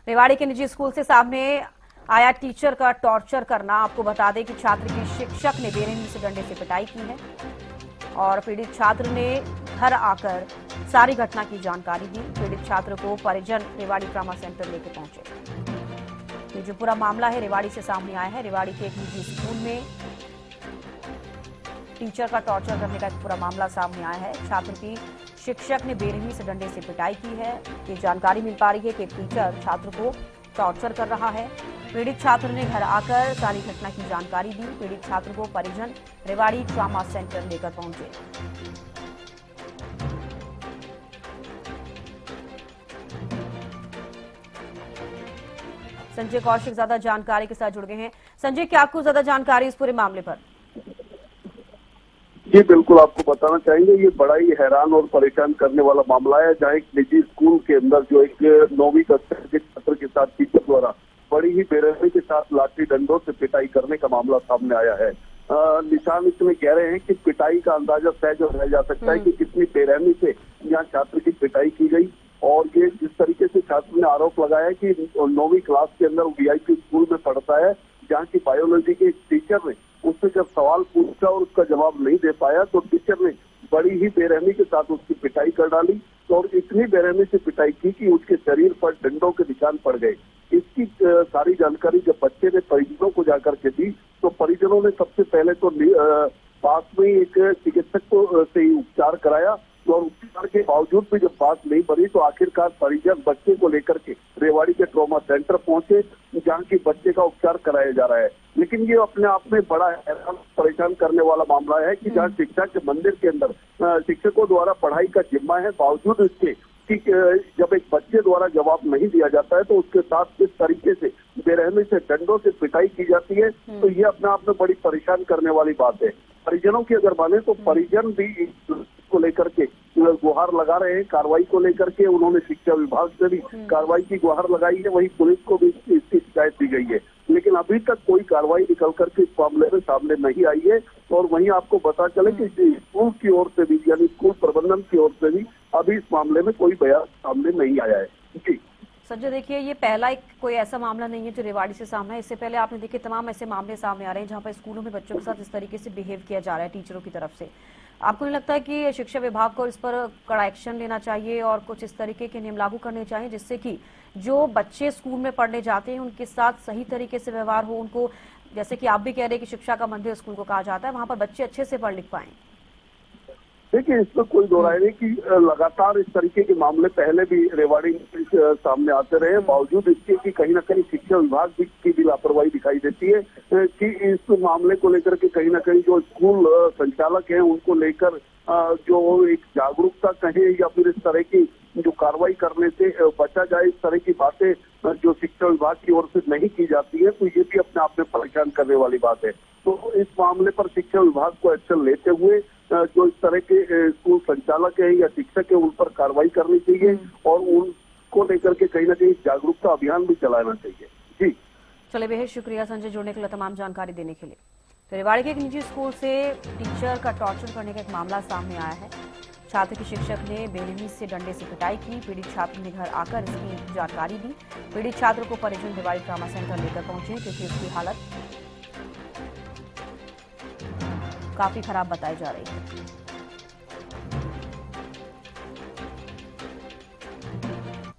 रेवाड़ी के निजी स्कूल से सामने आया टीचर का टॉर्चर करना। आपको बता दें कि छात्र की शिक्षक ने बेरहमी से डंडे से पिटाई की है और पीड़ित छात्र ने घर आकर सारी घटना की जानकारी दी। पीड़ित छात्र को परिजन रेवाड़ी ट्रॉमा सेंटर लेकर पहुंचे। ये जो पूरा मामला है रेवाड़ी से सामने आया है। रेवाड़ी के एक निजी स्कूल में टीचर का टॉर्चर करने का एक पूरा मामला सामने आया है। छात्र की शिक्षक ने बेरहमी से डंडे से पिटाई की है। ये जानकारी मिल पा रही है कि एक टीचर छात्र को टॉर्चर कर रहा है। पीड़ित छात्र ने घर आकर सारी घटना की जानकारी दी। पीड़ित छात्र को परिजन रेवाड़ी ट्रॉमा सेंटर लेकर पहुंचे। संजय कौशिक ज्यादा जानकारी के साथ जुड़ गए हैं। संजय, क्या आपको ज्यादा जानकारी इस पूरे मामले पर? जी बिल्कुल, आपको बताना चाहेंगे ये बड़ा ही हैरान और परेशान करने वाला मामला है, जहां एक निजी स्कूल के अंदर जो एक 9वीं कक्षा के छात्र के साथ टीचर द्वारा बड़ी ही बेरहमी के साथ लाठी डंडों से पिटाई करने का मामला सामने आया है। निशान इसमें कह रहे हैं कि पिटाई का अंदाजा सहज लगाया जा सकता है कि कितनी बेरहमी से यहाँ छात्र की पिटाई की गई। और ये जिस तरीके से छात्र ने आरोप लगाया कि 9वीं क्लास के अंदर वीआईपी स्कूल में पढ़ता है, जहाँ की बायोलॉजी के एक टीचर ने उससे जब सवाल पूछा और उसका जवाब नहीं दे पाया तो टीचर ने बड़ी ही बेरहमी के साथ उसकी पिटाई कर डाली और इतनी बेरहमी से पिटाई की कि उसके शरीर पर डंडों के निशान पड़ गए। इसकी सारी जानकारी जब बच्चे ने परिजनों को जाकर के दी तो परिजनों ने सबसे पहले तो पास में एक चिकित्सक को से ही उपचार कराया और उपचार के बावजूद भी जब बात नहीं बढ़ी तो आखिरकार परिजन बच्चे को लेकर के रेवाड़ी के ट्रॉमा सेंटर पहुंचे, जहां की बच्चे का उपचार कराया जा रहा है। लेकिन ये अपने आप में बड़ा हैरान परेशान करने वाला मामला है कि जहां शिक्षा के मंदिर के अंदर शिक्षकों द्वारा पढ़ाई का जिम्मा है, बावजूद इसके कि जब एक बच्चे द्वारा जवाब नहीं दिया जाता है तो उसके साथ किस तरीके से बेरहमी से डंडों से पिटाई की जाती है, तो ये अपने आप में बड़ी परेशान करने वाली बात है। परिजनों की अगर माने तो परिजन भी को लेकर के गुहार लगा रहे हैं, कार्रवाई को लेकर के उन्होंने शिक्षा विभाग से भी कार्रवाई की गुहार लगाई है, वही पुलिस को भी इसकी शिकायत दी गई है। लेकिन अभी तक कोई कार्रवाई निकल करके इस मामले में सामने नहीं आई है। और वहीं आपको पता चले कि स्कूल की ओर से भी यानी स्कूल प्रबंधन की ओर से भी अभी इस मामले में कोई बयान सामने नहीं आया है। जी संजय, देखिए ये पहला एक कोई ऐसा मामला नहीं है जो रेवाड़ी से सामने है। इससे पहले आपने देखिए तमाम ऐसे मामले सामने आ रहे हैं जहां पर स्कूलों में बच्चों के साथ इस तरीके से बिहेव किया जा रहा है टीचरों की तरफ से। आपको नहीं लगता है कि शिक्षा विभाग को इस पर कड़ा एक्शन लेना चाहिए और कुछ इस तरीके के नियम लागू करने चाहिए जिससे कि जो बच्चे स्कूल में पढ़ने जाते हैं उनके साथ सही तरीके से व्यवहार हो, उनको जैसे कि आप भी कह रहे हैं कि शिक्षा का मंदिर स्कूल को कहा जाता है, वहां पर बच्चे अच्छे से पढ़ लिख पाए? देखिए, इसमें कोई दो राय नहीं कि लगातार इस तरीके के मामले पहले भी रेवाड़ी में सामने आते रहे, बावजूद इसके कि कहीं ना कहीं शिक्षा विभाग की भी लापरवाही दिखाई देती है कि इस मामले को लेकर के कहीं ना कहीं जो स्कूल संचालक हैं उनको लेकर जो एक जागरूकता कहें या फिर इस तरह की जो कार्रवाई करने से बचा जाए, इस तरह की बातें जो शिक्षा विभाग की ओर से नहीं की जाती है, तो ये भी अपने आप में परेशान करने वाली बात है। तो इस मामले पर शिक्षा विभाग को एक्शन लेते हुए जो इस तरह के स्कूल संचालक है या शिक्षक है उन पर कार्रवाई करनी चाहिए और उनको लेकर के कहीं ना कहीं जागरूकता अभियान भी चलाना चाहिए। जी चलिए, बेहद शुक्रिया संजय जुड़ने के लिए, तमाम जानकारी देने के लिए। तो रेवाड़ी के एक निजी स्कूल से टीचर का टॉर्चर करने का एक मामला सामने आया है। छात्र की शिक्षक ने बेरहमी से डंडे से पिटाई की। पीड़ित छात्र ने घर आकर इसकी जानकारी दी। पीड़ित छात्र को परिजन रेवाड़ी ट्रॉमा सेंटर लेकर पहुंचे क्योंकि उसकी हालत काफी खराब बताई जा रही है।